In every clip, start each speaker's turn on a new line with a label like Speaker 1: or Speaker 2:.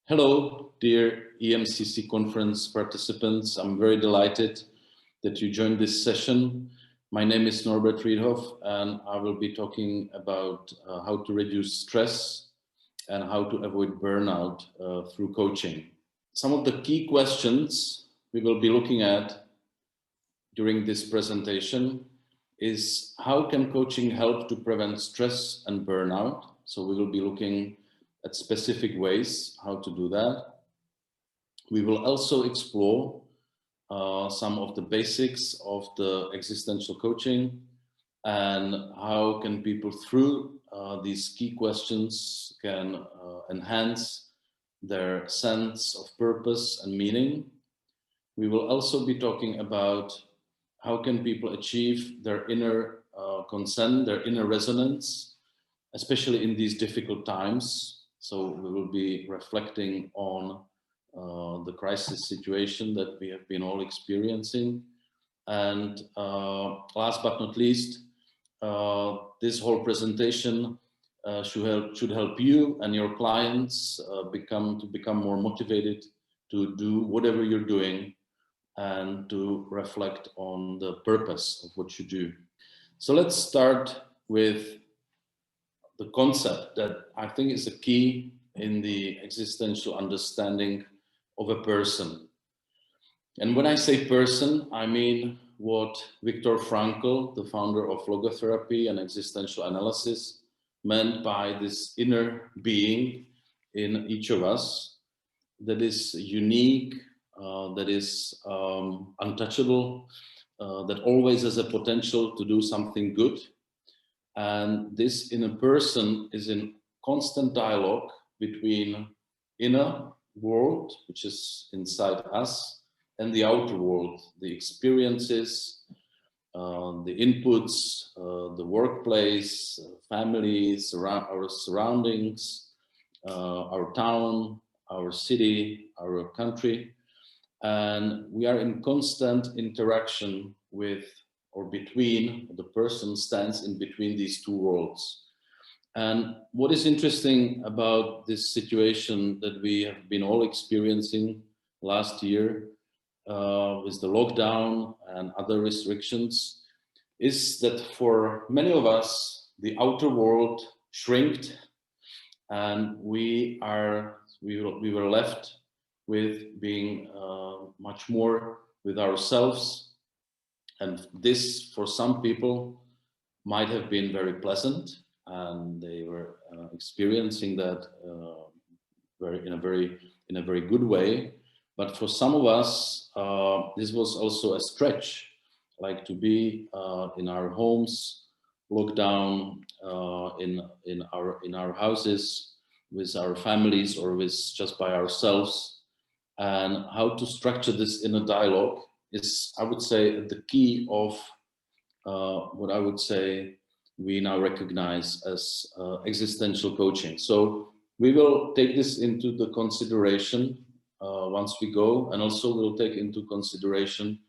Speaker 1: Hello, dear EMCC conference participants. I'm very delighted that you joined this session. My name is Norbert Riethof, and I will be talking about how to reduce stress and how to avoid burnout through coaching. Some of the key questions we will be looking at during this presentation is how can coaching help to prevent stress and burnout? So we will be looking at specific ways how to do that. We will also explore some of the basics of the existential coaching and how can people through these key questions can enhance their sense of purpose and meaning. We will also be talking about how can people achieve their inner consent, their inner resonance, especially in these difficult times. So we will be reflecting on the crisis situation that we have been all experiencing. And last but not least, this whole presentation should help you and your clients become more motivated to do whatever you're doing and to reflect on the purpose of what you do. So let's start with the concept that I think is a key in the existential understanding of a person. And when I say person, I mean what Viktor Frankl, the founder of logotherapy and existential analysis, meant by this inner being in each of us that is unique, that is untouchable, that always has a potential to do something good. And this inner person is in constant dialogue between inner world, which is inside us, and the outer world, the experiences, the inputs, the workplace, families, our surroundings, our town, our city, our country. And we are in constant interaction with or between, the person stands in between these two worlds. And what is interesting about this situation that we have been all experiencing last year with the lockdown and other restrictions is that for many of us, the outer world shrinked and we were left with being much more with ourselves. And this, for some people, might have been very pleasant, and they were experiencing that in a very good way. But for some of us, this was also a stretch, like to be in our homes, locked down in our houses with our families or with just by ourselves, and how to structure this inner dialogue is, I would say, the key of what I would say we now recognize as existential coaching. So we will take this into the consideration once we go, and also we'll take into consideration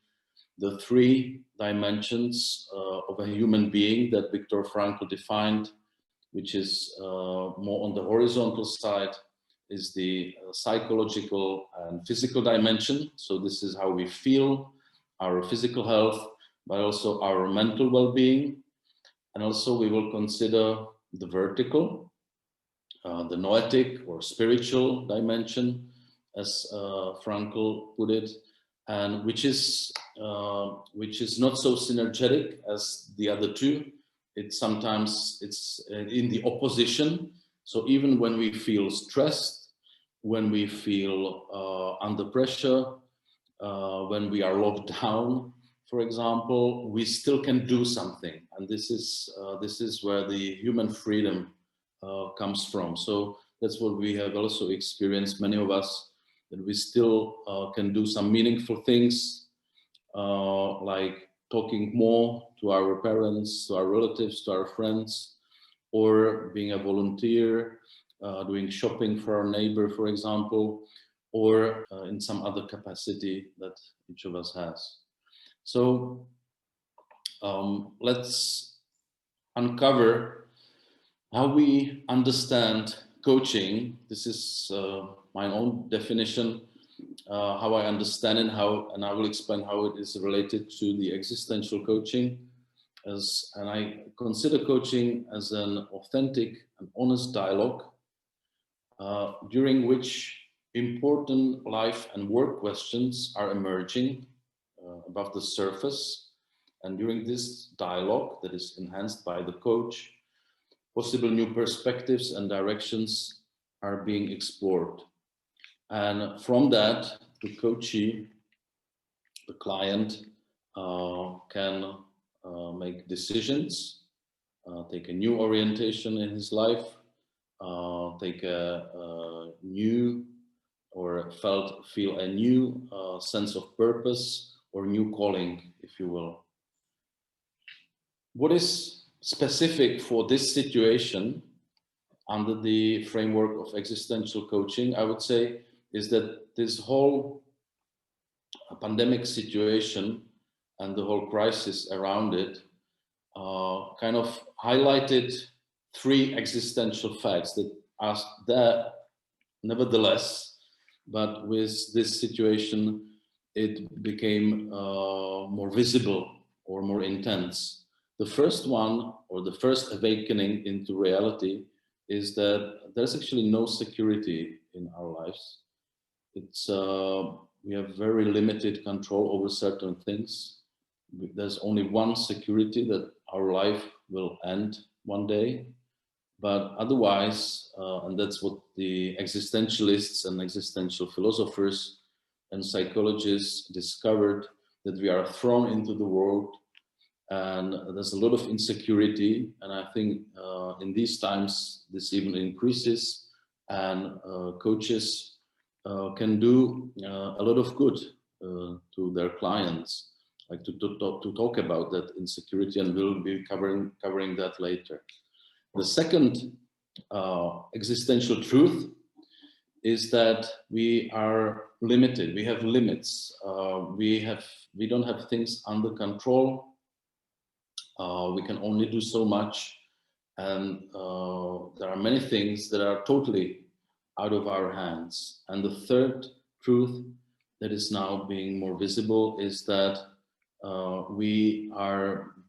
Speaker 1: the three dimensions of a human being that Viktor Frankl defined, which is more on the horizontal side, is the psychological and physical dimension. So this is how we feel, our physical health, but also our mental well-being. And also we will consider the vertical, the noetic or spiritual dimension, as Frankl put it, and which is not so synergetic as the other two. Sometimes it's in the opposition. So even when we feel stressed, when we feel under pressure, when we are locked down, for example, we still can do something. And this is where the human freedom comes from. So that's what we have also experienced, many of us, that we still can do some meaningful things, like talking more to our parents, to our relatives, to our friends, or being a volunteer, doing shopping for our neighbor, for example, or in some other capacity that each of us has. So let's uncover how we understand coaching, this is my own definition, how I understand it, and I will explain how it is related to the existential coaching. And I consider coaching as an authentic and honest dialogue during which important life and work questions are emerging above the surface. And during this dialogue that is enhanced by the coach, possible new perspectives and directions are being explored. And from that, the coachee, the client, can make decisions, take a new orientation in his life, take a new or feel a new sense of purpose or new calling, if you will. What is specific for this situation under the framework of existential coaching, I would say, is that this whole pandemic situation and the whole crisis around it kind of highlighted three existential facts that are there nevertheless, but with this situation, it became more visible or more intense. The first one, or the first awakening into reality, is that there's actually no security in our lives. It's we have very limited control over certain things. There's only one security, that our life will end one day. But otherwise, and that's what the existentialists and existential philosophers and psychologists discovered, that we are thrown into the world and there's a lot of insecurity. And I think in these times, this even increases, and coaches can do a lot of good to their clients, like to talk about that insecurity, and we'll be covering that later. The second existential truth is that we are limited. We have limits. We don't have things under control. We can only do so much, and there are many things that are totally out of our hands. And the third truth that is now being more visible is that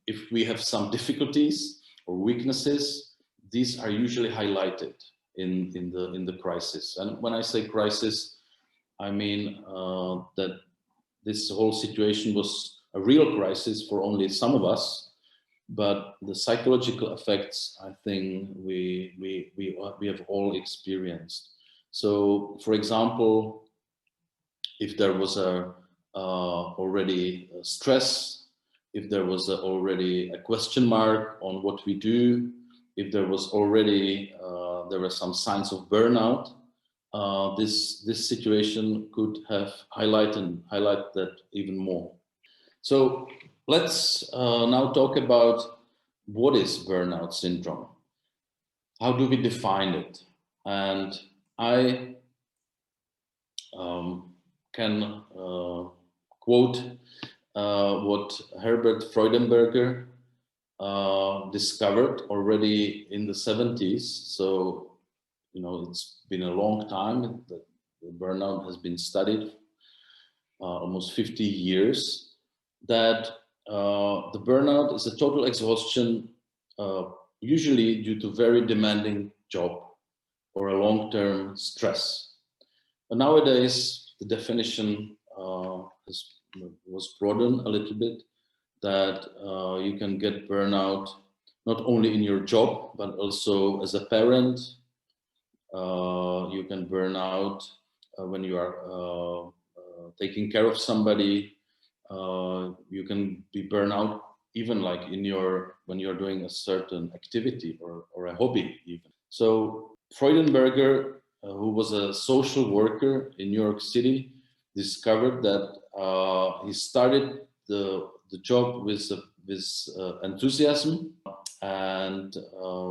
Speaker 1: if we have some difficulties or weaknesses, these are usually highlighted in the crisis. And when I say crisis, I mean that this whole situation was a real crisis for only some of us, but the psychological effects, I think we have all experienced. So, for example, if there was already stress, if there was already a question mark on what we do, if there was already there were some signs of burnout, this situation could have highlight that even more. So let's now talk about what is burnout syndrome. How do we define it? And I can quote what Herbert Freudenberger discovered already in the 70s. So, you know, it's been a long time that burnout has been studied, almost 50 years, that the burnout is a total exhaustion, usually due to very demanding job or a long-term stress. But nowadays, the definition was broadened a little bit, that you can get burnout not only in your job, but also as a parent. You can burn out when you are taking care of somebody. You can be burned out even like when you're doing a certain activity or a hobby even. So Freudenberger, who was a social worker in New York City, discovered that he started the job with enthusiasm and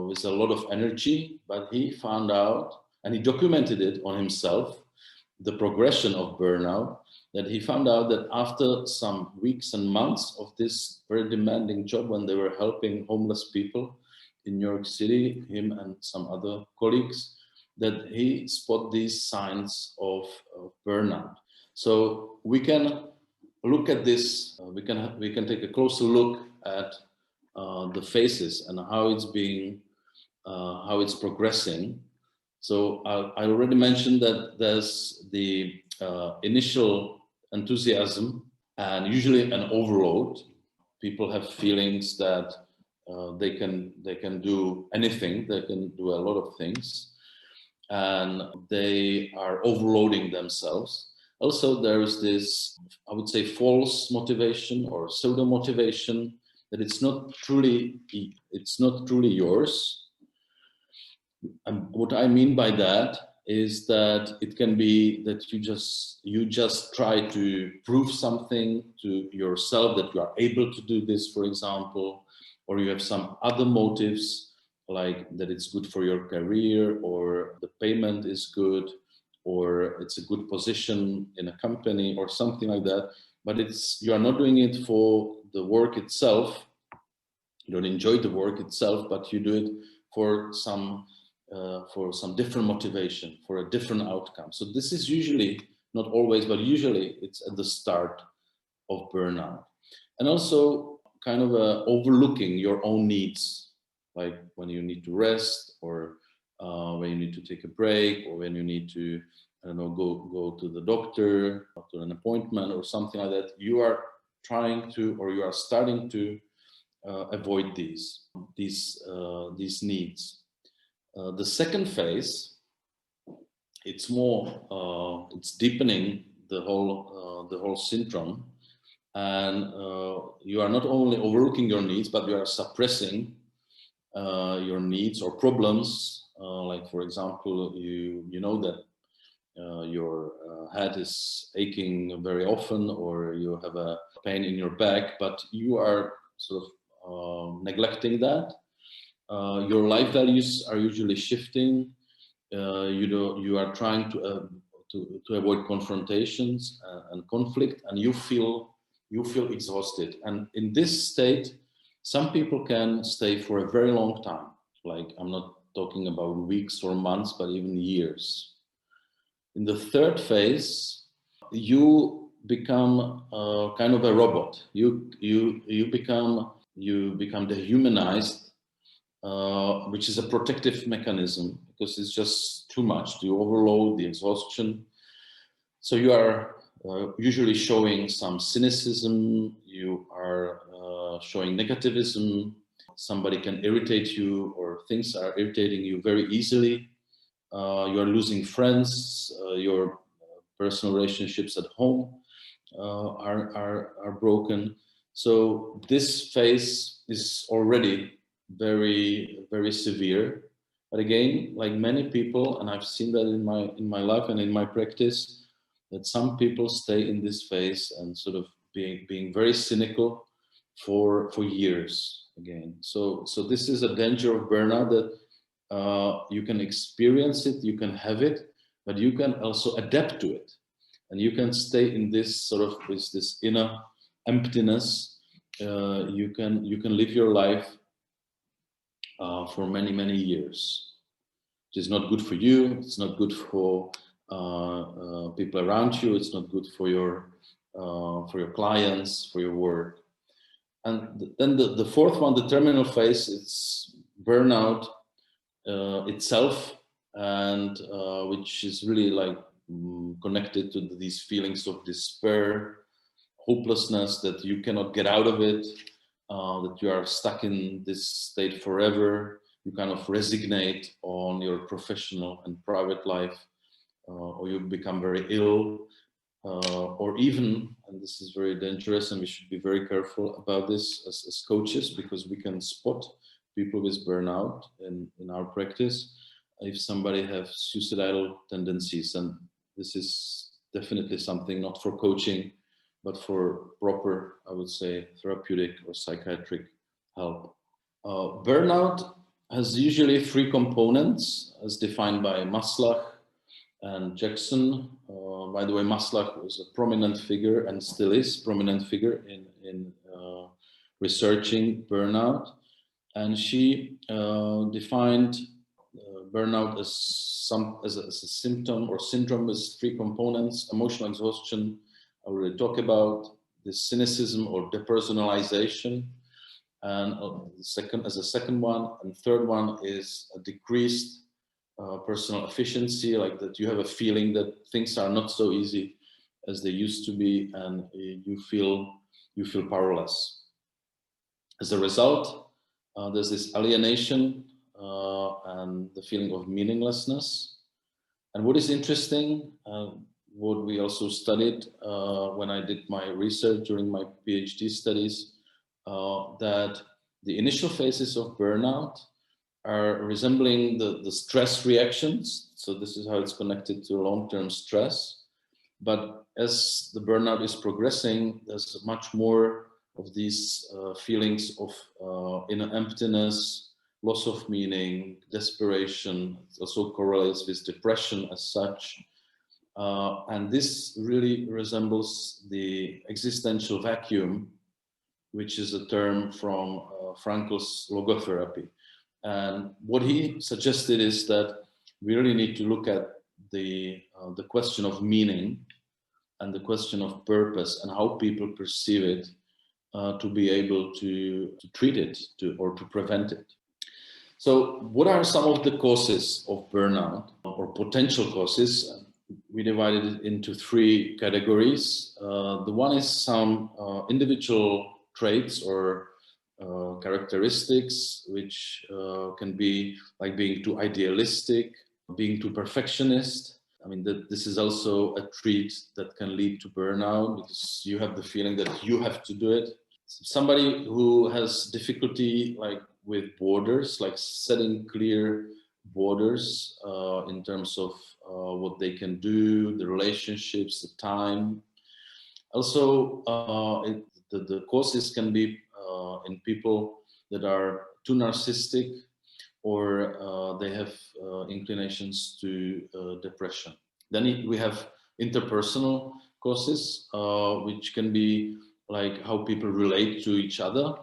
Speaker 1: with a lot of energy, but he found out, and he documented it on himself, the progression of burnout, that he found out that after some weeks and months of this very demanding job, when they were helping homeless people in New York City, him and some other colleagues, that he spot these signs of burnout. So we can look at this. We can take a closer look at the phases and how it's progressing. So I already mentioned that there's the initial enthusiasm and usually an overload. People have feelings that they can do anything, they can do a lot of things, and they are overloading themselves. Also, there is this, I would say, false motivation or pseudo motivation that it's not truly yours. And what I mean by that is that it can be that you just try to prove something to yourself that you are able to do this, for example, or you have some other motives, like that it's good for your career, or the payment is good, or it's a good position in a company, or something like that. But you are not doing it for the work itself. You don't enjoy the work itself, but you do it for some different motivation, for a different outcome. So this is usually, not always, but usually it's at the start of burnout. And also kind of overlooking your own needs, like when you need to rest, or when you need to take a break, or when you need to, I don't know, go to the doctor, to an appointment or something like that. You are trying to, or you are starting to avoid these needs. The second phase, it's more, it's deepening the whole syndrome, and you are not only overlooking your needs, but you are suppressing your needs or problems. Like, for example, you know that your head is aching very often, or you have a pain in your back, but you are sort of neglecting that. Your life values are usually shifting. You are trying to avoid confrontations and conflict, and you feel exhausted. And in this state, some people can stay for a very long time. Like, I'm not talking about weeks or months, but even years. In the third phase, you become kind of a robot. You become dehumanized, which is a protective mechanism, because it's just too much. You overload, the exhaustion. So you are usually showing some cynicism. You are showing negativism. Somebody can irritate you, or things are irritating you very easily. You are losing friends. Your personal relationships at home are broken. So this phase is already very, very severe. But again, like many people, and I've seen that in my life and in my practice, that some people stay in this phase and sort of being very cynical for years again. So this is a danger of burnout, that you can experience it, you can have it, but you can also adapt to it, and you can stay in this sort of with this inner emptiness. You can live your life for many years. It is not good for you. It's not good for people around you. It's not good for your clients, for your work. And then the fourth one, the terminal phase, it's burnout itself, and which is really like connected to these feelings of despair, hopelessness, that you cannot get out of it, that you are stuck in this state forever. You kind of resignate on your professional and private life, or you become very ill, or even, and this is very dangerous, and we should be very careful about this as coaches, because we can spot people with burnout in our practice if somebody has suicidal tendencies. And this is definitely something not for coaching, but for proper, I would say, therapeutic or psychiatric help. Burnout has usually three components, as defined by Maslach and Jackson. By the way, Maslach was a prominent figure, and still is prominent figure in researching burnout. And she defined burnout as a symptom or syndrome with three components: emotional exhaustion, I already talked about, the cynicism or depersonalization, and as a second one, and third one is a decreased personal efficiency, like that you have a feeling that things are not so easy as they used to be, and you feel powerless. As a result, there's this alienation and the feeling of meaninglessness. And what is interesting, what we also studied when I did my research during my PhD studies, that the initial phases of burnout are resembling the stress reactions. So this is how it's connected to long-term stress. But as the burnout is progressing, there's much more of these feelings of inner emptiness, loss of meaning, desperation. It also correlates with depression as such. And this really resembles the existential vacuum, which is a term from Frankl's logotherapy. And what he suggested is that we really need to look at the question of meaning and the question of purpose and how people perceive it to be able to treat it or to prevent it. So what are some of the causes of burnout or potential causes? We divided it into three categories. The one is some individual traits or characteristics, which can be like being too idealistic, being too perfectionist. I mean, this is also a trait that can lead to burnout because you have the feeling that you have to do it. Somebody who has difficulty like with borders, like setting clear borders in terms of what they can do, the relationships, the time. Also, the causes can be in people that are too narcissistic or they have inclinations to depression. Then we have interpersonal causes, which can be like how people relate to each other.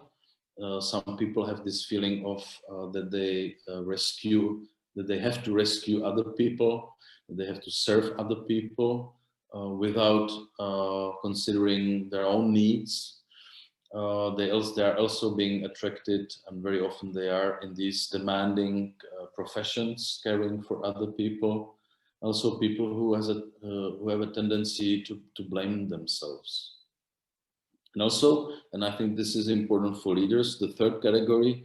Speaker 1: Some people have this feeling of that they have to rescue other people, that they have to serve other people without considering their own needs. They are also being attracted, and very often they are in these demanding professions, caring for other people. Also, people who have a tendency to blame themselves. And also, and I think this is important for leaders, the third category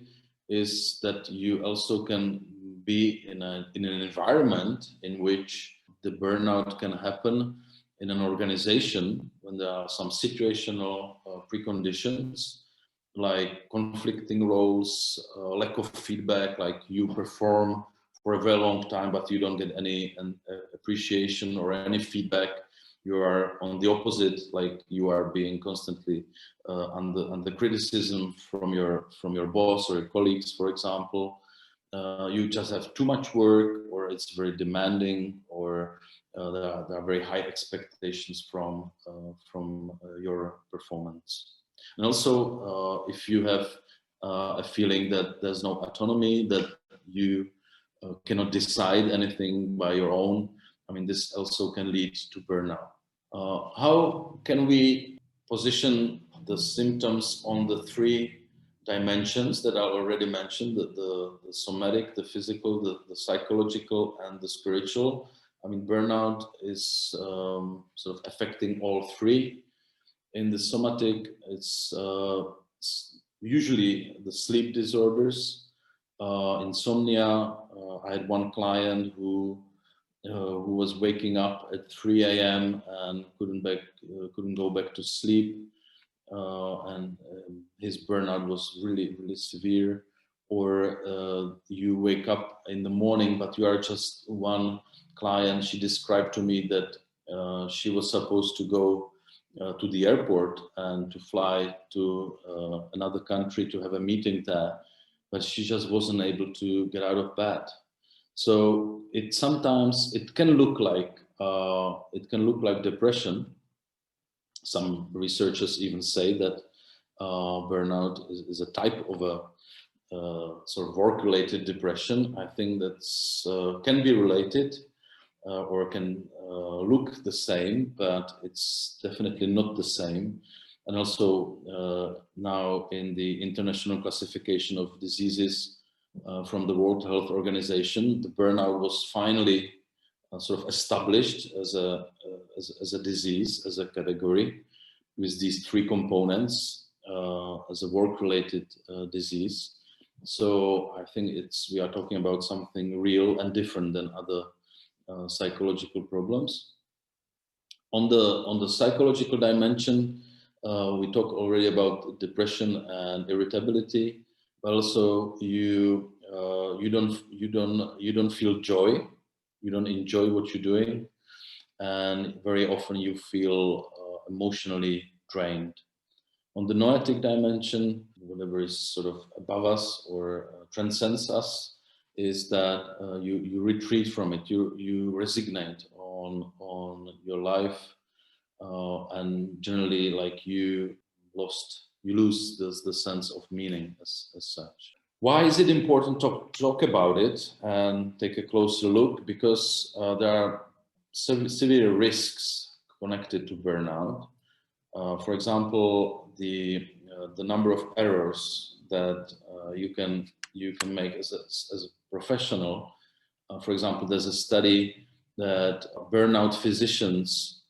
Speaker 1: is that you also can be in an environment in which the burnout can happen in an organization when there are some situational preconditions, like conflicting roles, lack of feedback, like you perform for a very long time, but you don't get any appreciation or any feedback. You are on the opposite, like you are being constantly under criticism from your boss or your colleagues, for example. You just have too much work, or it's very demanding, or there are very high expectations from your performance. And also, if you have a feeling that there's no autonomy, that you cannot decide anything by your own, I mean, this also can lead to burnout. How can we position the symptoms on the three dimensions that I already mentioned, the somatic, the physical, the psychological, and the spiritual? I mean, burnout is sort of affecting all three. In the somatic, it's usually the sleep disorders, insomnia. I had one client who was waking up at 3 a.m. and couldn't go back to sleep, and his burnout was really, really severe. Or you wake up in the morning, but you are just one client. She described to me that she was supposed to go to the airport and to fly to another country to have a meeting there, but she just wasn't able to get out of bed. So sometimes it can look like depression. Some researchers even say that burnout is a type of sort of work-related depression. I think that's can be related or can look the same, but it's definitely not the same. And also now in the international classification of diseases from the World Health Organization, the burnout was finally sort of established as a disease, as a category, with these three components as a work-related disease. So I think we are talking about something real and different than other psychological problems. On the psychological dimension, we talked already about depression and irritability, but also you don't feel joy, you don't enjoy what you're doing, and very often you feel emotionally drained. On the noetic dimension, whatever is sort of above us or transcends us, is that you retreat from it, you resignate on your life, and generally like you lose the sense of meaning as such. Why is it important to talk about it and take a closer look? Because there are severe risks connected to burnout. For example, the number of errors that you can make as a professional. For example, there's a study that burnout physicians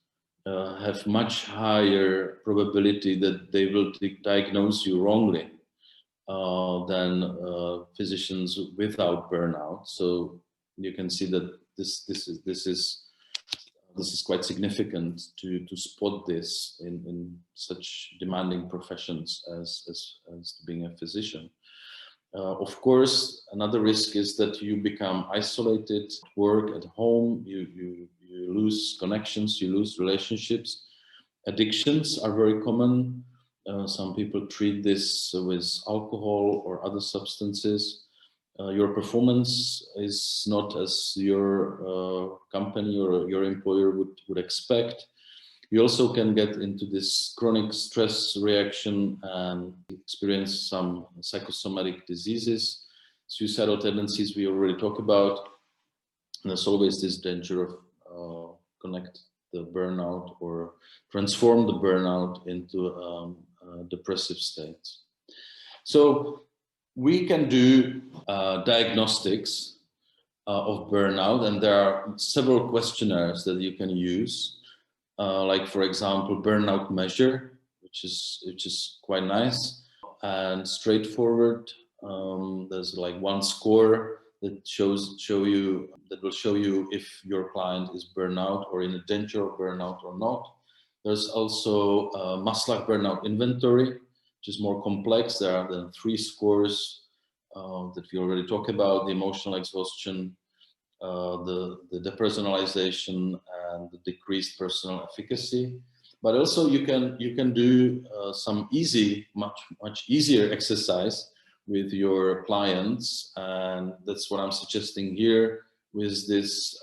Speaker 1: have much higher probability that they will diagnose you wrongly than physicians without burnout. So you can see that this is quite significant to spot this in such demanding professions as being a physician. Of course, another risk is that you become isolated at work, at home, you lose connections, you lose relationships. Addictions are very common. Some people treat this with alcohol or other substances. Your performance is not as your company or your employer would expect. You also can get into this chronic stress reaction and experience some psychosomatic diseases, suicidal tendencies we already talked about. And there's always this danger of connect the burnout or transform the burnout into depressive states. So we can do diagnostics of burnout, and there are several questionnaires that you can use. Like, for example, burnout measure, which is quite nice and straightforward. There's like one score that will show you if your client is burnout or in a danger of burnout or not. There's also a Maslach burnout inventory, which is more complex. There are then 3 scores that we already talked about: the emotional exhaustion, the depersonalization, and the decreased personal efficacy. But also you can do some much easier exercise with your clients, and that's what I'm suggesting here with this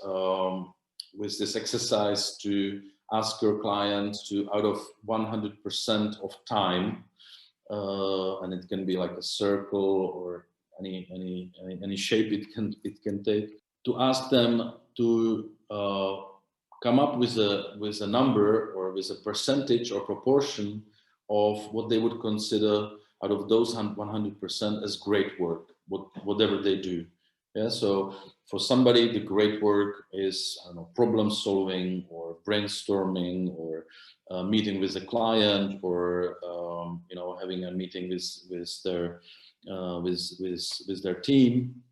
Speaker 1: exercise, to ask your client to, out of 100% of time, and it can be like a circle or any shape it can take, to ask them to come up with a number or with a percentage or proportion of what they would consider out of those 100% as great work, whatever they do. Yeah, so for somebody, the great work is, I don't know, problem solving or brainstorming or meeting with a client or having a meeting with their team.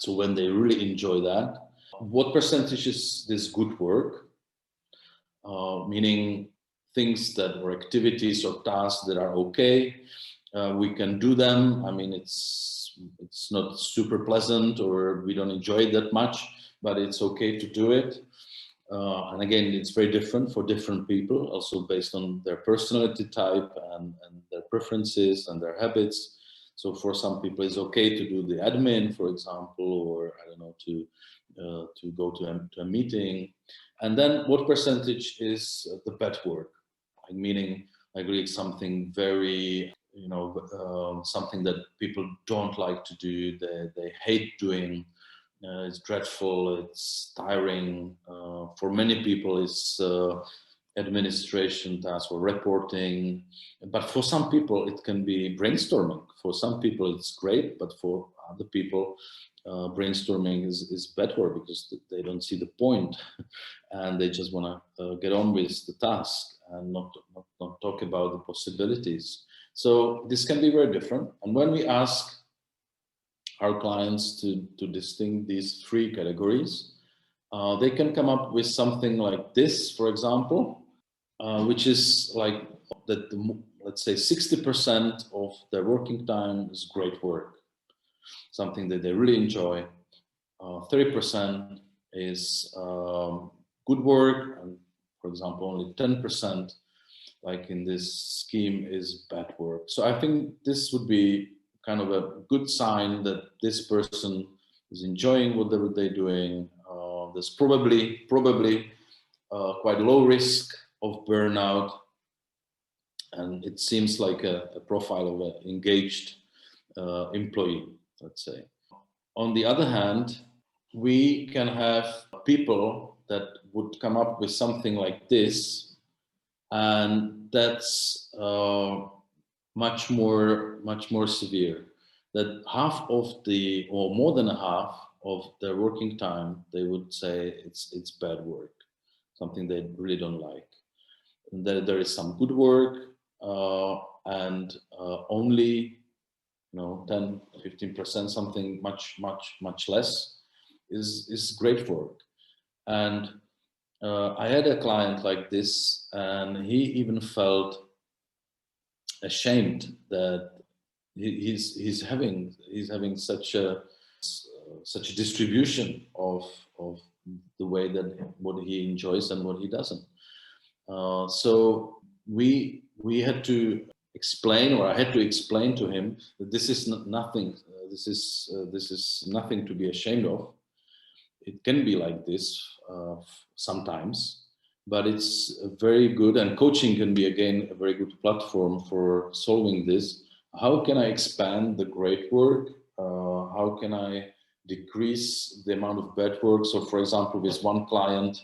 Speaker 1: So when they really enjoy that, what percentage is this good work? Meaning things that or activities or tasks that are okay. We can do them. I mean, it's not super pleasant or we don't enjoy it that much, but it's okay to do it. And again, it's very different for different people, also based on their personality type and their preferences and their habits. So for some people, it's okay to do the admin, for example, or I don't know, to go to a meeting. And then what percentage is the bad work? Meaning, I agree, it's something very something that people don't like to do, they hate doing. It's dreadful, it's tiring. For many people, it's administration tasks or reporting. But for some people, it can be brainstorming. For some people, it's great, but for other people, brainstorming is bad work because they don't see the point and they just want to get on with the task and not talk about the possibilities. So this can be very different. And when we ask our clients to distinguish these three categories, they can come up with something like this, for example, which is like that, let's say 60% of their working time is great work, something that they really enjoy. 30% is good work, and for example, only 10%, like in this scheme, is bad work. So I think this would be kind of a good sign that this person is enjoying whatever they're doing. There's probably quite low risk of burnout, and it seems like a profile of an engaged employee, let's say. On the other hand, we can have people that would come up with something like this, and that's much more severe. That half of the, or more than a half of their working time, they would say it's bad work, something they really don't like. And there is some good work, and only 10-15%, something much less, is great work. And I had a client like this, and he even felt ashamed that he's having such a distribution of the way that what he enjoys and what he doesn't. So we had to explain, or I had to explain to him, that this is nothing. This is nothing to be ashamed of. It can be like this sometimes, but it's very good, and coaching can be again a very good platform for solving this. How can I expand the great work? How can I decrease the amount of bad work? So, for example, with one client,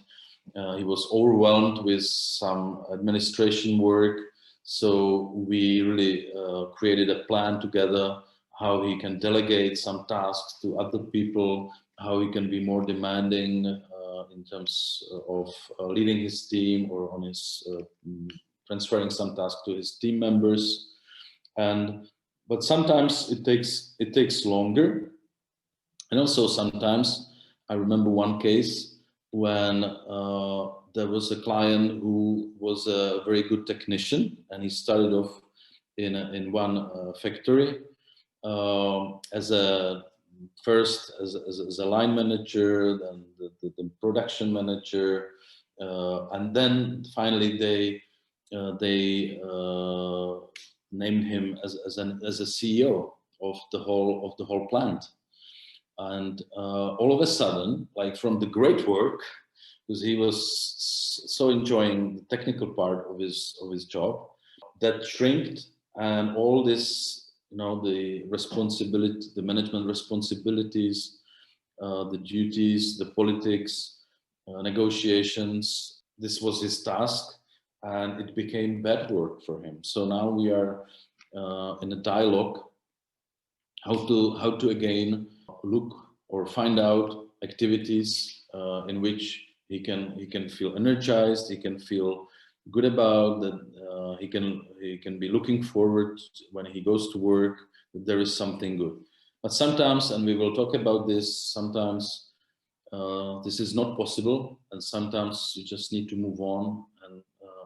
Speaker 1: he was overwhelmed with some administration work. So we really created a plan together, how he can delegate some tasks to other people, how he can be more demanding in terms of leading his team, or on his transferring some tasks to his team members. But sometimes it takes longer, and also sometimes I remember one case when there was a client who was a very good technician, and he started off in one factory as a line manager, then the production manager, and then finally they named him as a CEO of the whole plant. And all of a sudden, like from the great work, because he was so enjoying the technical part of his job, that shrinked, and all this, the responsibility, the management responsibilities, the duties, the politics, negotiations, this was his task, and it became bad work for him. So now we are in a dialogue how to again look or find out activities in which he can feel energized, he can feel good about that, he can be looking forward when he goes to work, that there is something good. But sometimes, and we will talk about this, sometimes this is not possible, and sometimes you just need to move on and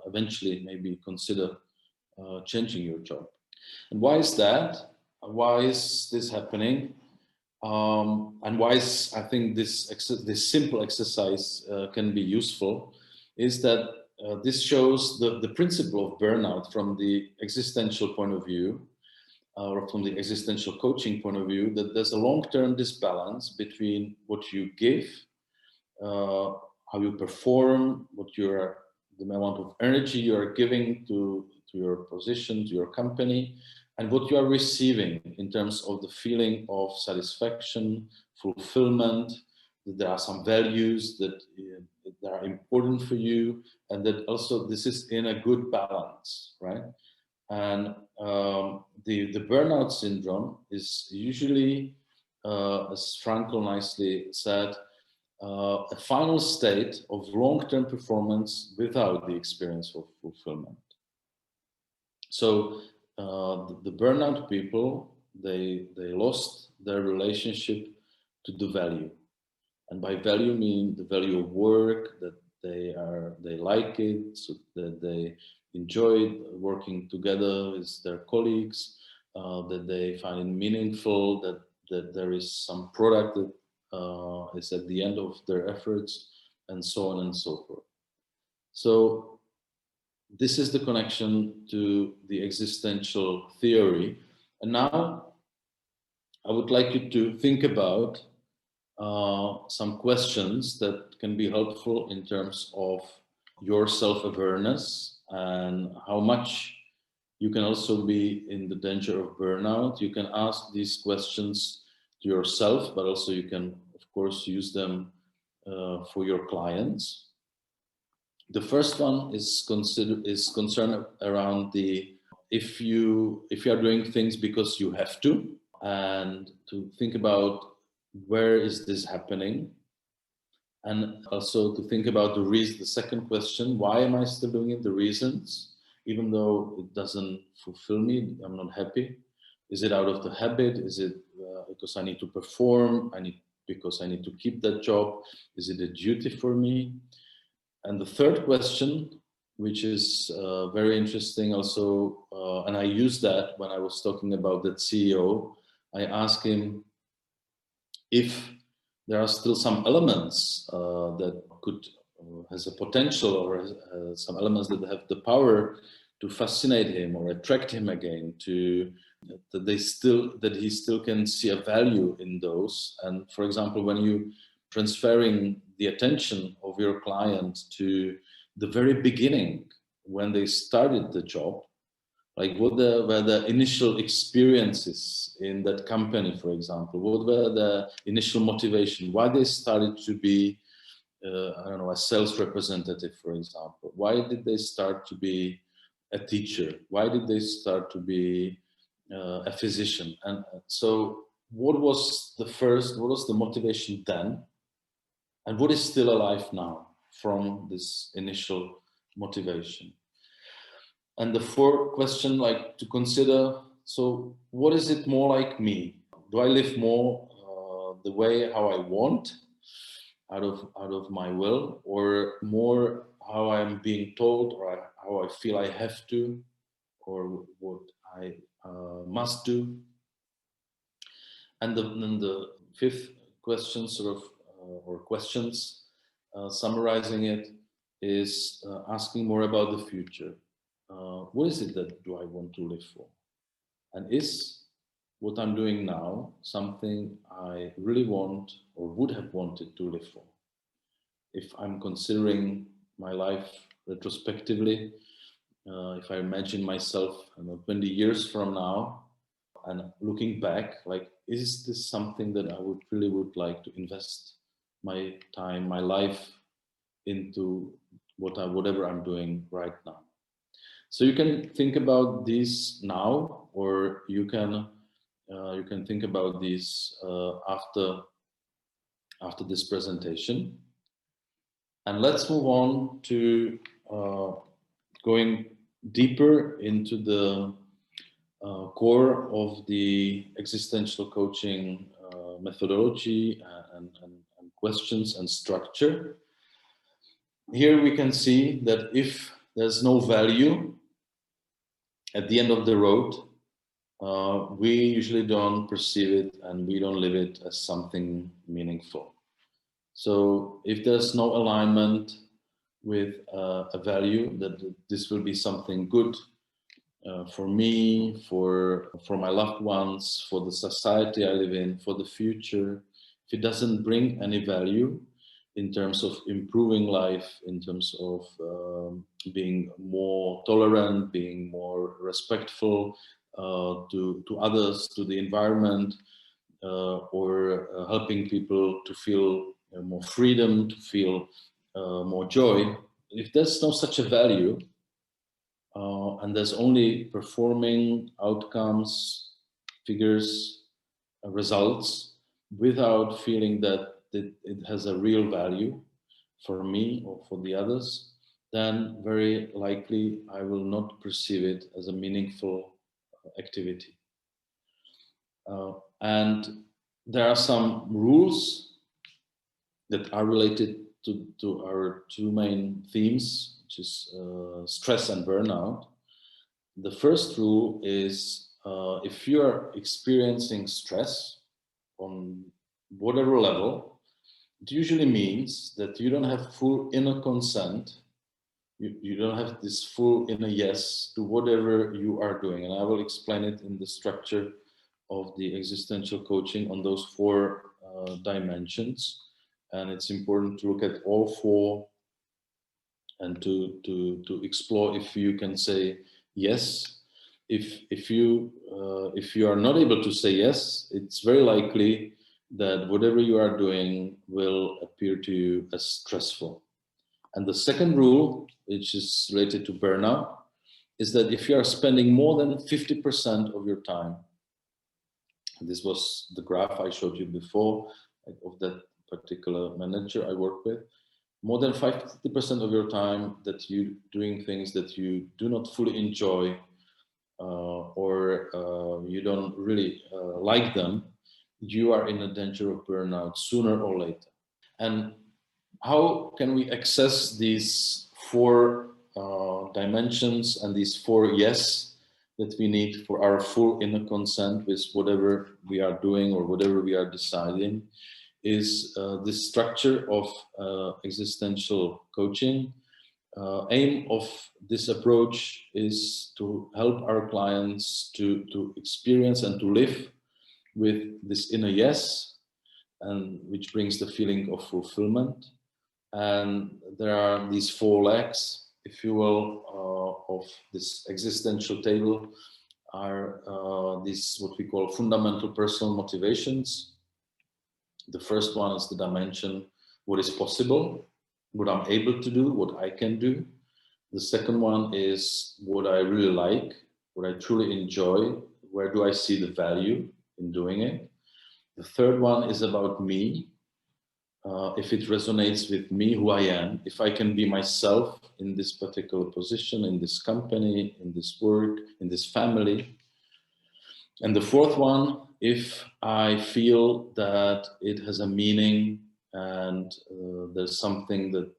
Speaker 1: eventually maybe consider changing your job. And why is that? Why is this happening? And why is, I think this simple exercise can be useful, is that this shows the principle of burnout from the existential point of view, or from the existential coaching point of view, that there's a long-term disbalance between what you give, how you perform, the amount of energy you are giving to your position, to your company, and what you are receiving in terms of the feeling of satisfaction, fulfillment, that there are some values that are important for you, and that also this is in a good balance, right? And the burnout syndrome is usually, as Frankl nicely said, a final state of long-term performance without the experience of fulfillment. So the burnout people, they lost their relationship to the value. And by value, mean the value of work, that they like it, so that they enjoy working together with their colleagues, that they find it meaningful, that there is some product that is at the end of their efforts, and so on and so forth. So this is the connection to the existential theory. And now I would like you to think about some questions that can be helpful in terms of your self-awareness and how much you can also be in the danger of burnout. You can ask these questions to yourself, but also you can, of course, use them for your clients. The first one is concerned around the if you are doing things because you have to, and to think about where is this happening, and also to think about the reason. The second question: why am I still doing it? The reasons, even though it doesn't fulfill me, I'm not happy. Is it out of the habit? Is it because I need to perform? Because I need to keep that job? Is it a duty for me? And the third question, which is very interesting also, and I used that when I was talking about that CEO, I asked him if there are still some elements that could, has a potential, or some elements that have the power to fascinate him or attract him again, to that he still can see a value in those. And for example, when you transferring the attention of your client to the very beginning, when they started the job, like what were the initial experiences in that company, for example, what were the initial motivation, why they started to be, I don't know, a sales representative, for example, why did they start to be a teacher, why did they start to be a physician, and so what was the motivation then? And what is still alive now from this initial motivation? And the fourth question, like to consider, so what is it more like me? Do I live more the way how I want, out of my will, or more how I'm being told, or how I feel I have to, or what I must do? And then the fifth question, sort of, or questions, summarizing it, is asking more about the future. What is it that do I want to live for? And is what I'm doing now something I really want or would have wanted to live for? If I'm considering my life retrospectively, if I imagine myself 20 years from now and looking back, like, is this something that I would like to invest my time, my life into whatever I'm doing right now? So you can think about these now, or you can think about these after this presentation. And let's move on to going deeper into the core of the existential coaching methodology and questions and structure. Here we can see that if there's no value at the end of the road, we usually don't perceive it and we don't live it as something meaningful. So if there's no alignment with a value, that this will be something good for me, for my loved ones, for the society I live in, for the future, if it doesn't bring any value in terms of improving life, in terms of being more tolerant, being more respectful, to others, to the environment, or helping people to feel more freedom, to feel more joy. If there's no such a value, and there's only performing outcomes, figures, results, without feeling that it has a real value for me or for the others, then very likely I will not perceive it as a meaningful activity. And there are some rules that are related to our two main themes, which is stress and burnout. The first rule is if you are experiencing stress on whatever level, it usually means that you don't have full inner consent. You don't have this full inner yes to whatever you are doing. And I will explain it in the structure of the existential coaching on those four dimensions. And it's important to look at all four and to explore if you can say yes. If you are not able to say yes, it's very likely that whatever you are doing will appear to you as stressful. And the second rule, which is related to burnout, is that if you are spending more than 50% of your time, and this was the graph I showed you before of that particular manager I work with, more than 50% of your time that you're doing things that you do not fully enjoy, or you don't really like them, you are in a danger of burnout sooner or later. And how can we access these four dimensions and these four yes that we need for our full inner consent with whatever we are doing or whatever we are deciding? Is this structure of existential coaching. Aim of this approach is to help our clients to experience and to live with this inner yes, and which brings the feeling of fulfillment. And there are these four legs, if you will, of this existential table are these what we call fundamental personal motivations. The first one is the dimension, what is possible, what I'm able to do, what I can do. The second one is what I really like, what I truly enjoy, where do I see the value in doing it. The third one is about me, if it resonates with me, who I am, if I can be myself in this particular position, in this company, in this work, in this family. And the fourth one, if I feel that it has a meaning and there's something that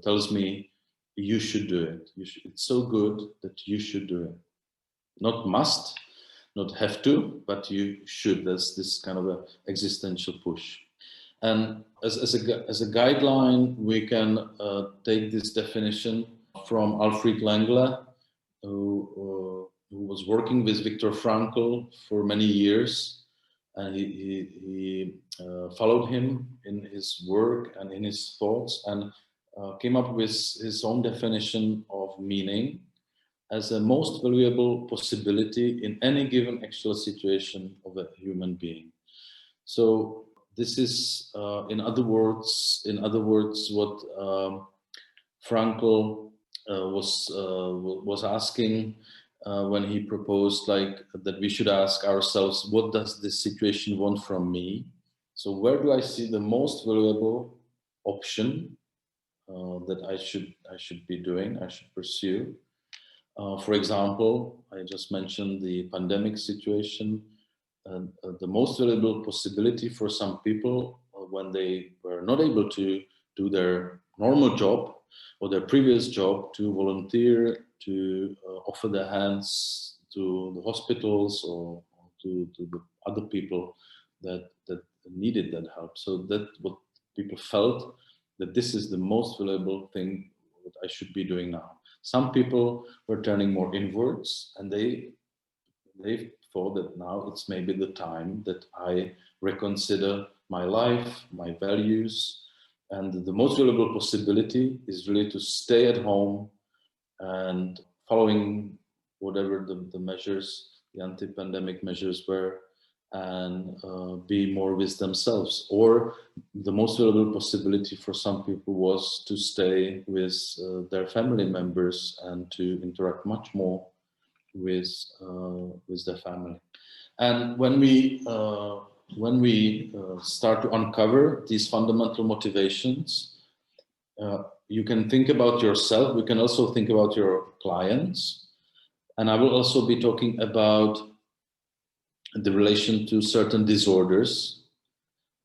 Speaker 1: tells me you should do it. It's so good that you should do it. Not must, not have to, but you should. There's this kind of a existential push. And as a guideline, we can take this definition from Alfred Langler, who was working with Viktor Frankl for many years, and he followed him in his work and in his thoughts, and came up with his own definition of meaning as a most valuable possibility in any given actual situation of a human being. So this is, in other words, what Frankl was asking when he proposed, like, that we should ask ourselves, what does this situation want from me? So where do I see the most valuable option that I should be doing, I should pursue? For example, I just mentioned the pandemic situation. The most valuable possibility for some people when they were not able to do their normal job or their previous job, to volunteer, to offer their hands to the hospitals or to the other people that needed that help. So that what people felt, that this is the most valuable thing that I should be doing now. Some people were turning more inwards, and they thought that now it's maybe the time that I reconsider my life, my values, and the most valuable possibility is really to stay at home and following whatever the measures the anti-pandemic measures were, and be more with themselves. Or the most valuable possibility for some people was to stay with their family members and to interact much more with their family. And when we start to uncover these fundamental motivations, you can think about yourself. We can also think about your clients, and I will also be talking about the relation to certain disorders,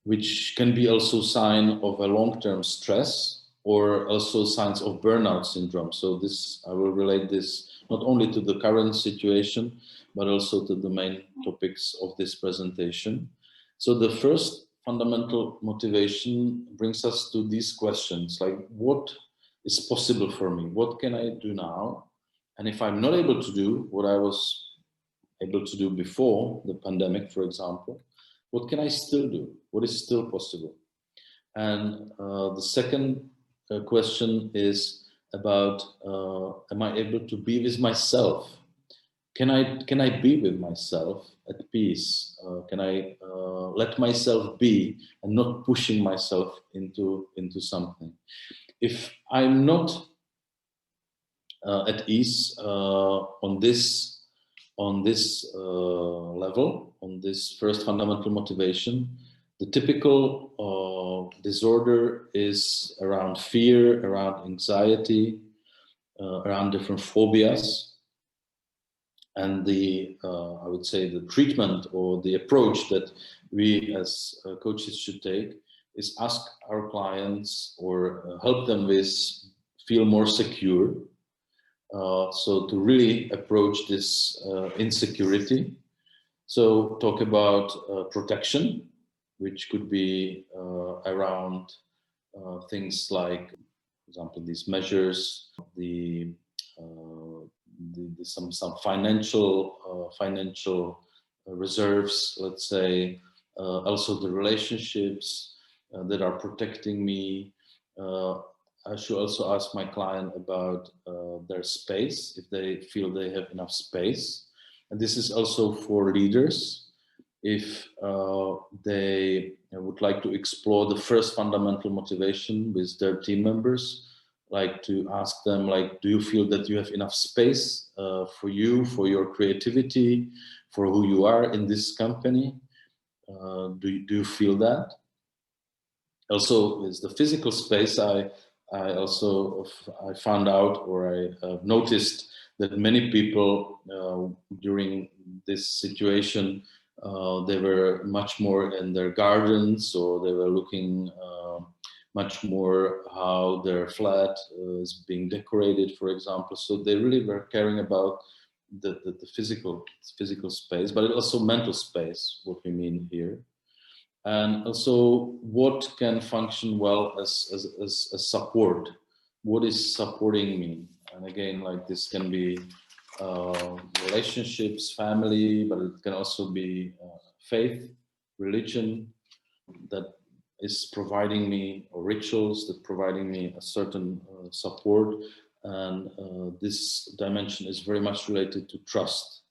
Speaker 1: which can be also sign of a long-term stress or also signs of burnout syndrome. So this, I will relate this not only to the current situation, but also to the main topics of this presentation. So the first fundamental motivation brings us to these questions, like what is possible for me? What can I do now? And if I'm not able to do what I was able to do before the pandemic, for example, what can I still do? What is still possible? And the second question is about, am I able to be with myself? Can I be with myself at peace? Can I let myself be and not pushing myself into something? If I'm not at ease on this level, on this first fundamental motivation, the typical disorder is around fear, around anxiety, around different phobias. And the, I would say, the treatment or the approach that we as coaches should take is ask our clients or help them with feel more secure. So to really approach this insecurity. So talk about protection, which could be around things like, for example, these measures, some financial reserves, let's say, also the relationships that are protecting me. I should also ask my client about their space, if they feel they have enough space. And this is also for leaders. If they would like to explore the first fundamental motivation with their team members, like to ask them, like, do you feel that you have enough space for you, for your creativity, for who you are in this company? Do you feel that? Also, with the physical space, I found out, or I noticed that many people during this situation, they were much more in their gardens, or they were looking much more how their flat is being decorated, for example. So they really were caring about the physical space, but also mental space, what we mean here. And also what can function well as support. What is supporting me? And again, like this can be relationships, family, but it can also be faith, religion that is providing me, or rituals that providing me a certain support. And this dimension is very much related to trust.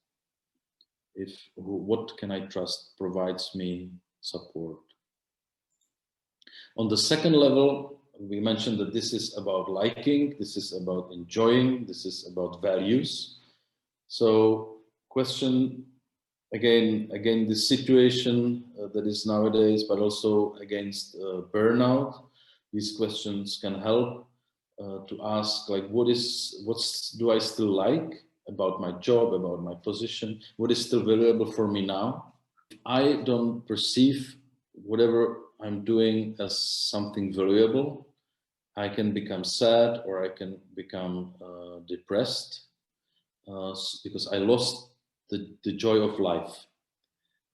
Speaker 1: What can I trust provides me support. On the second level, we mentioned that this is about liking, this is about enjoying, this is about values. So question, again, this situation that is nowadays, but also against burnout, these questions can help to ask, like, what do I still like about my job, about my position? What is still valuable for me now? I don't perceive whatever I'm doing as something valuable, I can become sad, or I can become depressed because I lost the joy of life.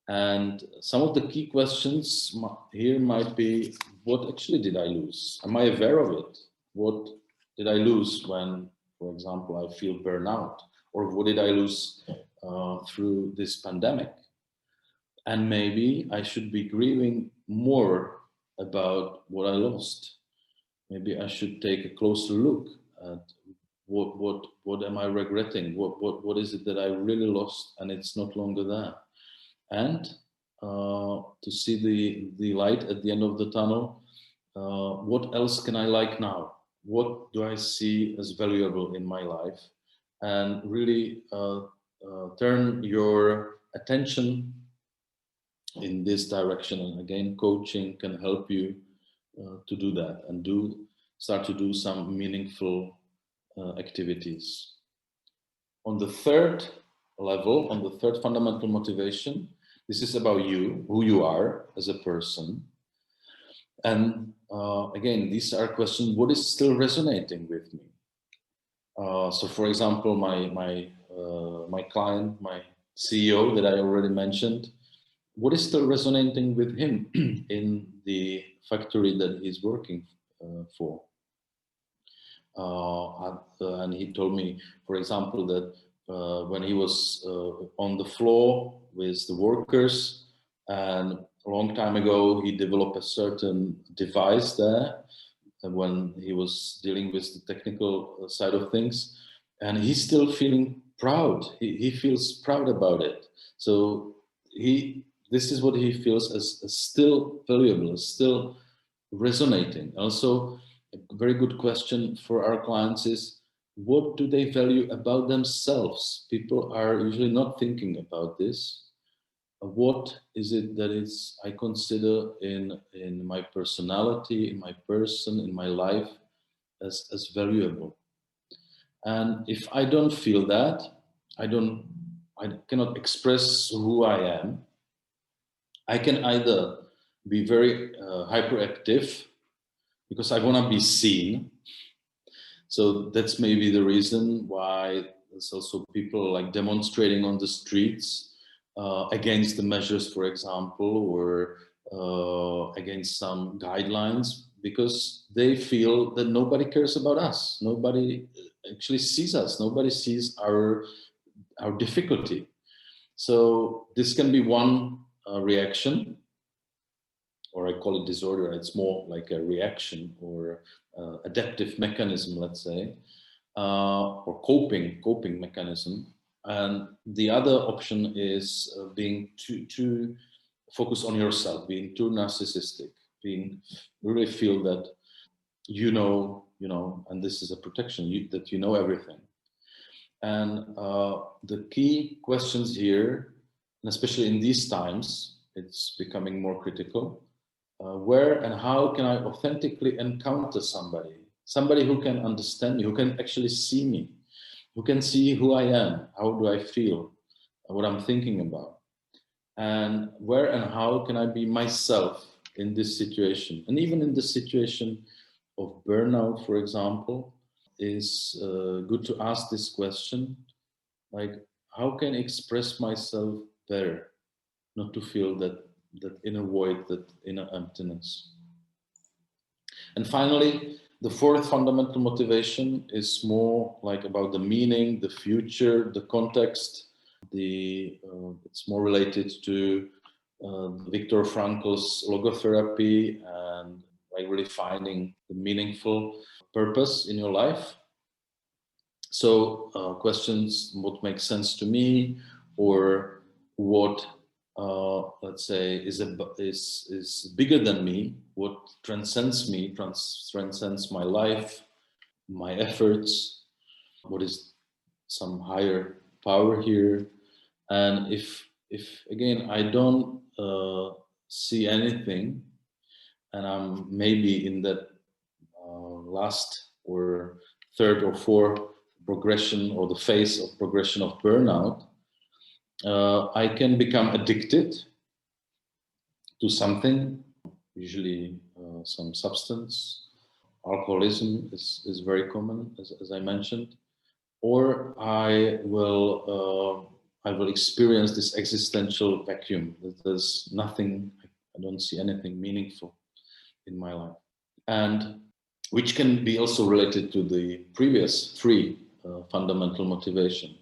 Speaker 1: And some of the key questions here might be, what actually did I lose? Am I aware of it? What did I lose when, for example, I feel burnout? Or what did I lose through this pandemic? And maybe I should be grieving more about what I lost. Maybe I should take a closer look at What am I regretting? What is it that I really lost and it's not longer there? And to see the light at the end of the tunnel. What else can I like now? What do I see as valuable in my life? And really turn your attention in this direction. And again, coaching can help you to do that and start to do some meaningful activities. On the third level, on the third fundamental motivation, this is about you, who you are as a person. And again, these are questions, what is still resonating with me? So for example, my client, my CEO that I already mentioned, what is still resonating with him in the factory that he's working for? And he told me, for example, that when he was on the floor with the workers, and a long time ago, he developed a certain device there when he was dealing with the technical side of things, and he's still feeling proud. He feels proud about it. So this is what he feels as still valuable, as still resonating. Also, a very good question for our clients is, what do they value about themselves? People are usually not thinking about this. What is it that I consider in my personality, in my person, in my life as valuable? And if I don't feel that, I cannot express who I am. I can either be very hyperactive because I want to be seen. So that's maybe the reason why there's also people like demonstrating on the streets against the measures, for example, or against some guidelines, because they feel that nobody cares about us. Nobody actually sees us. Nobody sees our difficulty. So this can be one reaction, or I call it disorder. It's more like a reaction or adaptive mechanism, let's say, or coping mechanism. And the other option is being too focused on yourself, being too narcissistic, being really feel that you know, and this is a protection, that you know everything. And the key questions here, and especially in these times, it's becoming more critical. Where and how can I authentically encounter somebody who can understand me, who can actually see me, who can see who I am, how do I feel, what I'm thinking about, and where and how can I be myself in this situation? And even in the situation of burnout, for example, is good to ask this question, like, how can I express myself better, not to feel that inner void, that inner emptiness. And finally, the fourth fundamental motivation is more like about the meaning, the future, the context. It's more related to Viktor Frankl's logotherapy and like really finding the meaningful purpose in your life. So questions, what makes sense to me, or what let's say is bigger than me, what transcends me, transcends my life, my efforts, what is some higher power here. And if again I don't see anything, and I'm maybe in that last or third or fourth progression, or the phase of progression of burnout, I can become addicted to something, usually some substance. Alcoholism is very common, as I mentioned. Or I will experience this existential vacuum, that there's nothing, I don't see anything meaningful in my life. And which can be also related to the previous three fundamental motivation.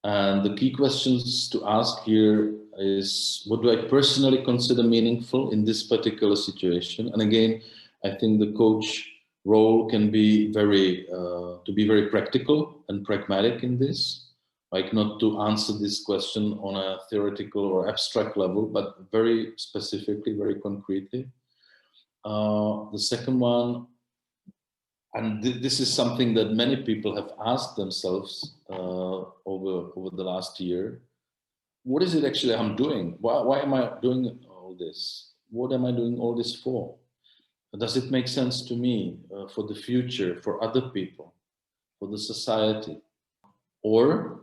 Speaker 1: And the key questions to ask here is, what do I personally consider meaningful in this particular situation? And again, I think the coach role can be to be very practical and pragmatic in this, like not to answer this question on a theoretical or abstract level, but very specifically, very concretely. The second one, and this is something that many people have asked themselves over the last year. What is it actually I'm doing? Why am I doing all this? What am I doing all this for? Does it make sense to me, for the future, for other people, for the society? Or,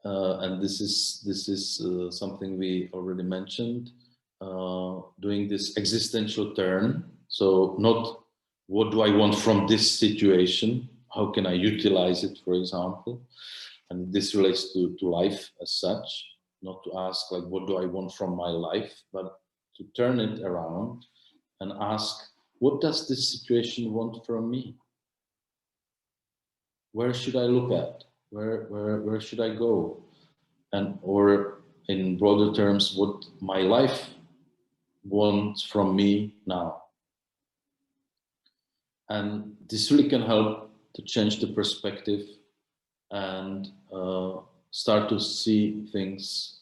Speaker 1: and this is something we already mentioned, doing this existential turn. So not what do I want from this situation? How can I utilize it, for example? And this relates to life as such, not to ask like, what do I want from my life, but to turn it around and ask, what does this situation want from me? Where should I look at? Where should I go? And or in broader terms, what my life wants from me now. And this really can help to change the perspective and start to see things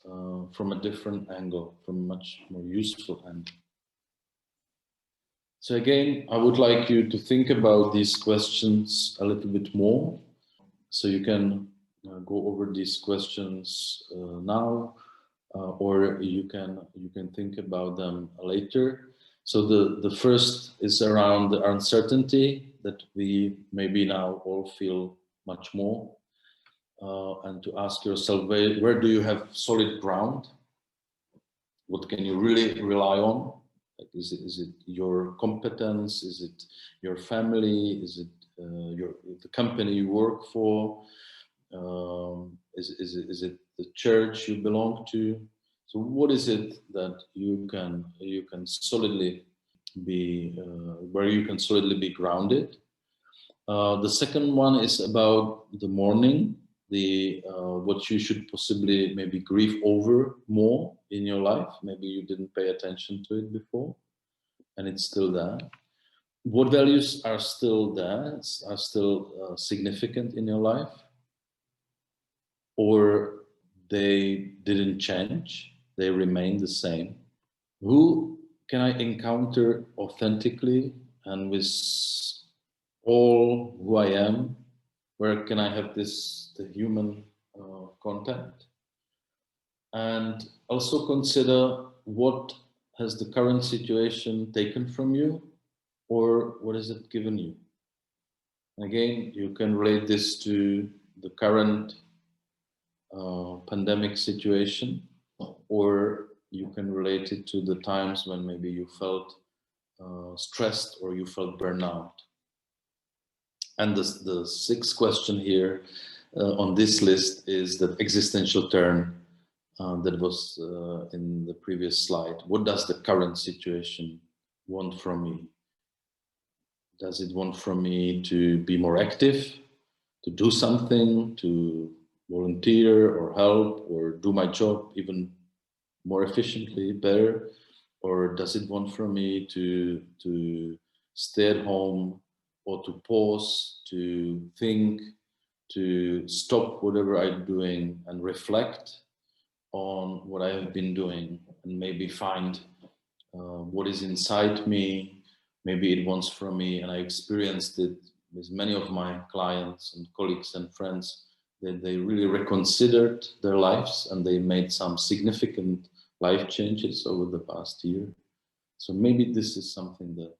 Speaker 1: from a different angle, from a much more useful angle. So again, I would like you to think about these questions a little bit more. So you can go over these questions now, or you can think about them later. So the first is around the uncertainty that we maybe now all feel much more, and to ask yourself, where do you have solid ground? What can you really rely on? Like, is it your competence? Is it your family? Is it the company you work for? Is it the church you belong to? So what is it that you can solidly be where you can solidly be grounded? The second one is about the morning, what you should possibly maybe grieve over more in your life. Maybe you didn't pay attention to it before, and it's still there. What values are still there, are still significant in your life, or they didn't change, they remain the same? Who can I encounter authentically and with all who I am? Where can I have the human contact? And also consider, what has the current situation taken from you, or what has it given you? Again, you can relate this to the current pandemic situation, or you can relate it to the times when maybe you felt stressed or you felt burnout. And the sixth question here on this list is the existential turn that was in the previous slide. What does the current situation want from me? Does it want from me to be more active, to do something, to volunteer or help or do my job even more efficiently, better? Or does it want from me to stay at home, or to pause, to think, to stop whatever I'm doing and reflect on what I have been doing, and maybe find what is inside me? Maybe it wants from me, and I experienced it with many of my clients and colleagues and friends, that they really reconsidered their lives and they made some significant life changes over the past year. So maybe this is something that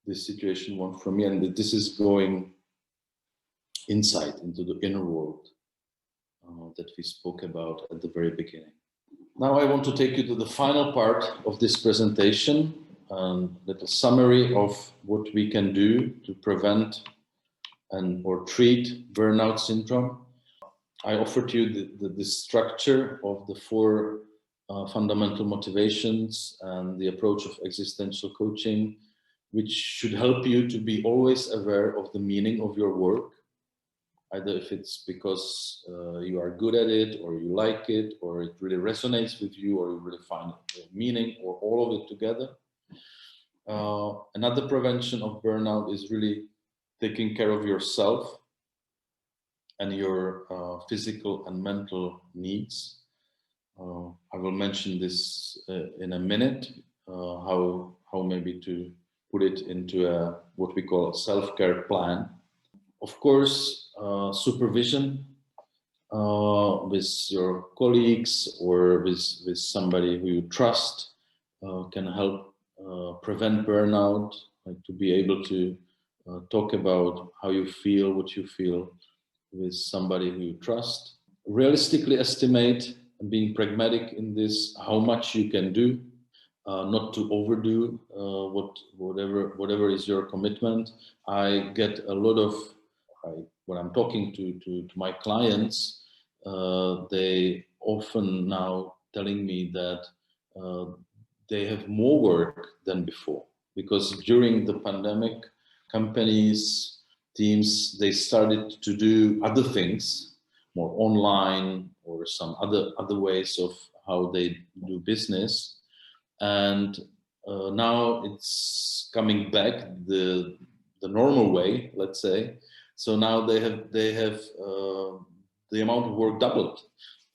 Speaker 1: this situation wants from me, and that this is going inside into the inner world that we spoke about at the very beginning. Now I want to take you to the final part of this presentation, a little summary of what we can do to prevent or treat burnout syndrome. I offered you the structure of the four fundamental motivations and the approach of existential coaching, which should help you to be always aware of the meaning of your work, either if it's because you are good at it, or you like it, or it really resonates with you, or you really find meaning, or all of it together. Another prevention of burnout is really taking care of yourself and your physical and mental needs. I will mention this in a minute, how maybe to put it into what we call a self-care plan. Of course, supervision with your colleagues or with somebody who you trust can help prevent burnout, like to be able to talk about how you feel, what you feel with somebody who you trust. Realistically estimate, and being pragmatic in this, how much you can do, not to overdo whatever is your commitment. I get a lot of, when I'm talking to my clients, they often now telling me that they have more work than before, because during the pandemic, companies, teams, they started to do other things, more online or some other ways of how they do business. And now it's coming back the normal way, let's say. So now they have the amount of work doubled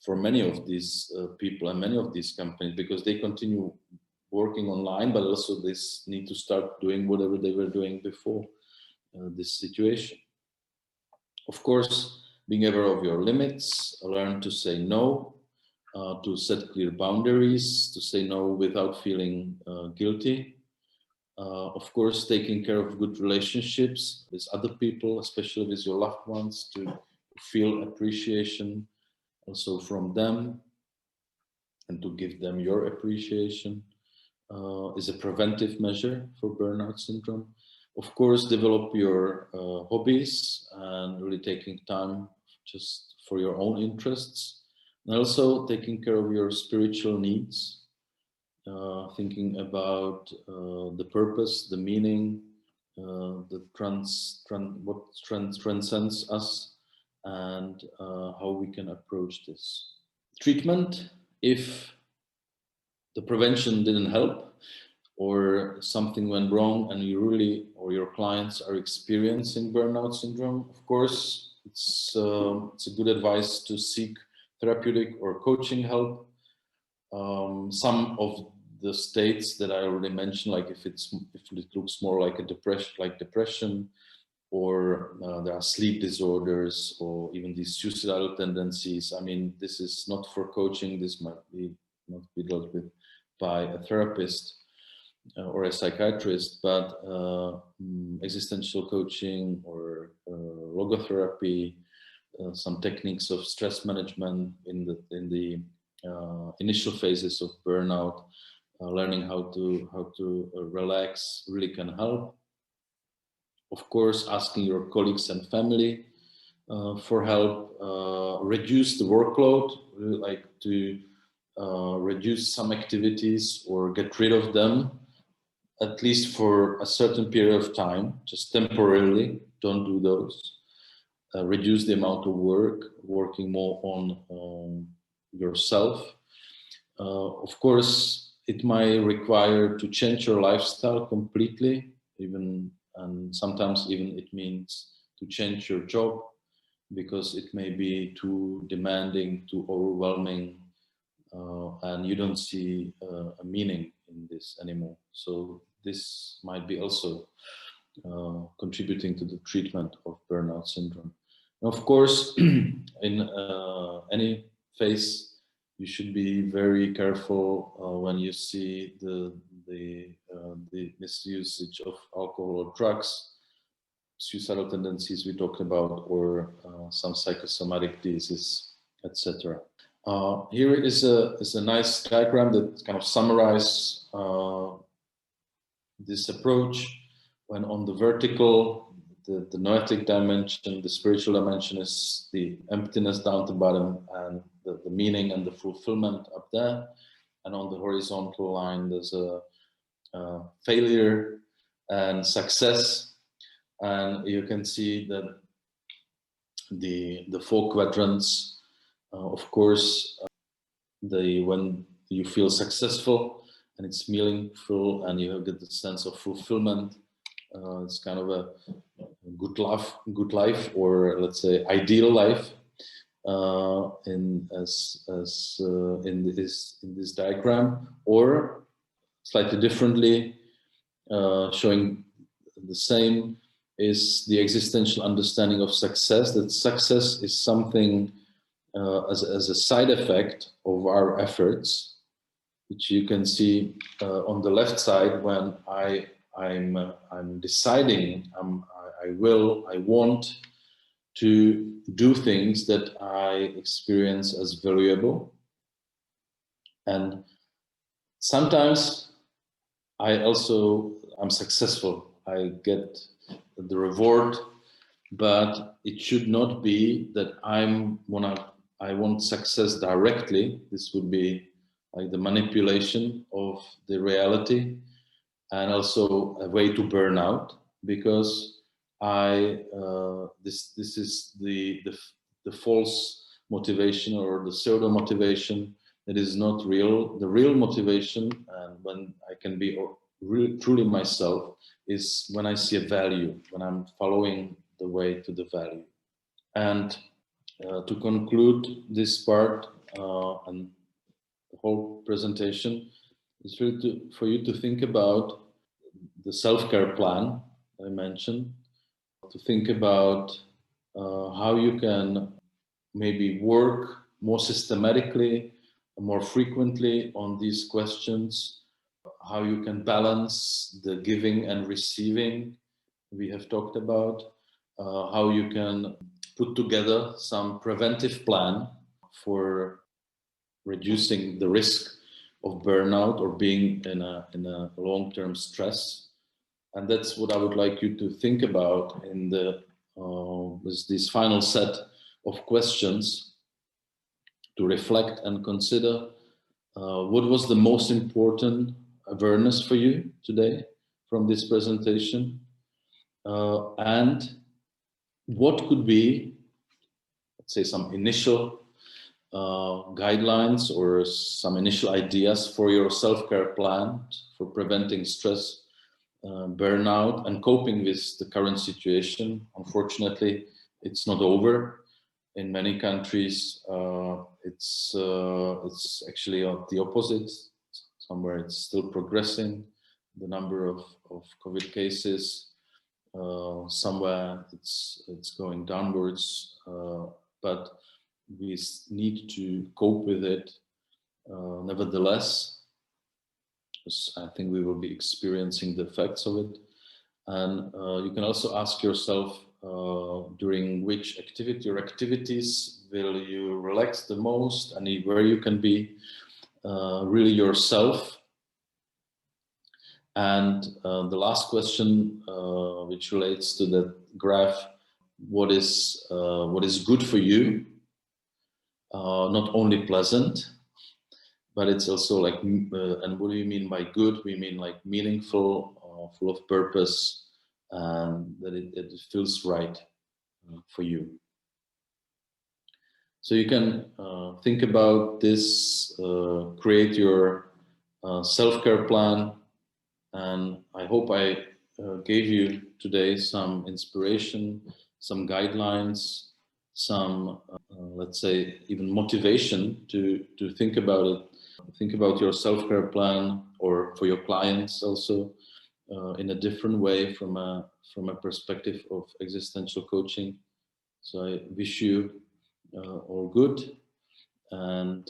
Speaker 1: for many of these people and many of these companies, because they continue working online, but also they need to start doing whatever they were doing before this situation. Of course, being aware of your limits, learn to say no, to set clear boundaries, to say no without feeling guilty. Of course, taking care of good relationships with other people, especially with your loved ones, to feel appreciation also from them and to give them your appreciation is a preventive measure for burnout syndrome. Of course, develop your hobbies and really taking time just for your own interests. And also taking care of your spiritual needs, thinking about the purpose, the meaning, what transcends us, and how we can approach this. Treatment, if the prevention didn't help or something went wrong and you really, or your clients are experiencing burnout syndrome, of course, it's a good advice to seek therapeutic or coaching help. Some of the states that I already mentioned, like if it looks more like a depression, or there are sleep disorders, or even these suicidal tendencies. I mean, this is not for coaching. This might not be dealt with by a therapist or a psychiatrist, but existential coaching or logotherapy, some techniques of stress management in the initial phases of burnout, learning how to relax really can help. Of course, asking your colleagues and family for help, reduce the workload, really like to reduce some activities or get rid of them, at least for a certain period of time, just temporarily, don't do those. Reduce the amount of work, working more on yourself. Of course, it might require to change your lifestyle completely, and sometimes even it means to change your job, because it may be too demanding, too overwhelming, and you don't see a meaning in this anymore. So this might be also contributing to the treatment of burnout syndrome. And of course, in any phase, you should be very careful when you see the misusage of alcohol or drugs, suicidal tendencies we talked about, or some psychosomatic diseases, etc. Here is a nice diagram that kind of summarizes this approach. When on the vertical, the noetic dimension, the spiritual dimension is the emptiness down the bottom, and the meaning and the fulfillment up there. And on the horizontal line, there's a failure and success. And you can see that the four quadrants, of course, when you feel successful, and it's meaningful, and you get the sense of fulfillment. It's kind of a good life, or let's say ideal life, in this diagram, or slightly differently, showing the same is the existential understanding of success. That success is something as a side effect of our efforts, which you can see on the left side when I'm deciding, I want to do things that I experience as valuable. And sometimes I'm successful, I get the reward, but it should not be that I want success directly. This would be like the manipulation of the reality, and also a way to burn out, because this is the false motivation, or the pseudo motivation that is not real. The real motivation, and when I can be truly myself, is when I see a value, when I'm following the way to the value. And to conclude this part and the whole presentation, is really for you to think about the self-care plan I mentioned, to think about how you can maybe work more systematically, more frequently on these questions, how you can balance the giving and receiving we have talked about, how you can put together some preventive plan for reducing the risk of burnout or being in a long-term stress. And that's what I would like you to think about in with this final set of questions, to reflect and consider what was the most important awareness for you today from this presentation, and what could be, let's say, some initial guidelines or some initial ideas for your self-care plan for preventing stress, burnout, and coping with the current situation. Unfortunately, it's not over. In many countries, it's actually the opposite. Somewhere it's still progressing, the number of COVID cases. Somewhere it's going downwards, but we need to cope with it nevertheless, because I think we will be experiencing the effects of it. And you can also ask yourself during which activity or activities will you relax the most, and where you can be really yourself. And the last question, which relates to the graph, what is good for you? Not only pleasant, but it's also like, and what do you mean by good? We mean like meaningful, full of purpose, and that it feels right for you. So you can think about this, create your self-care plan, and I hope I gave you today some inspiration, some guidelines, some, let's say, even motivation to think about it. Think about your self-care plan, or for your clients also, in a different way from a perspective of existential coaching. So I wish you all good, and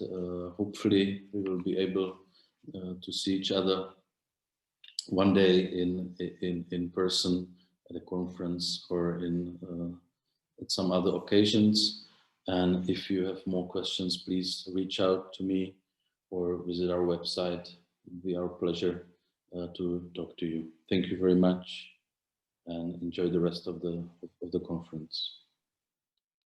Speaker 1: hopefully we will be able to see each other one day in person at a conference, or at some other occasions. And if you have more questions, please reach out to me or visit our website. It will be our pleasure to talk to you. Thank you very much, and enjoy the rest of the conference.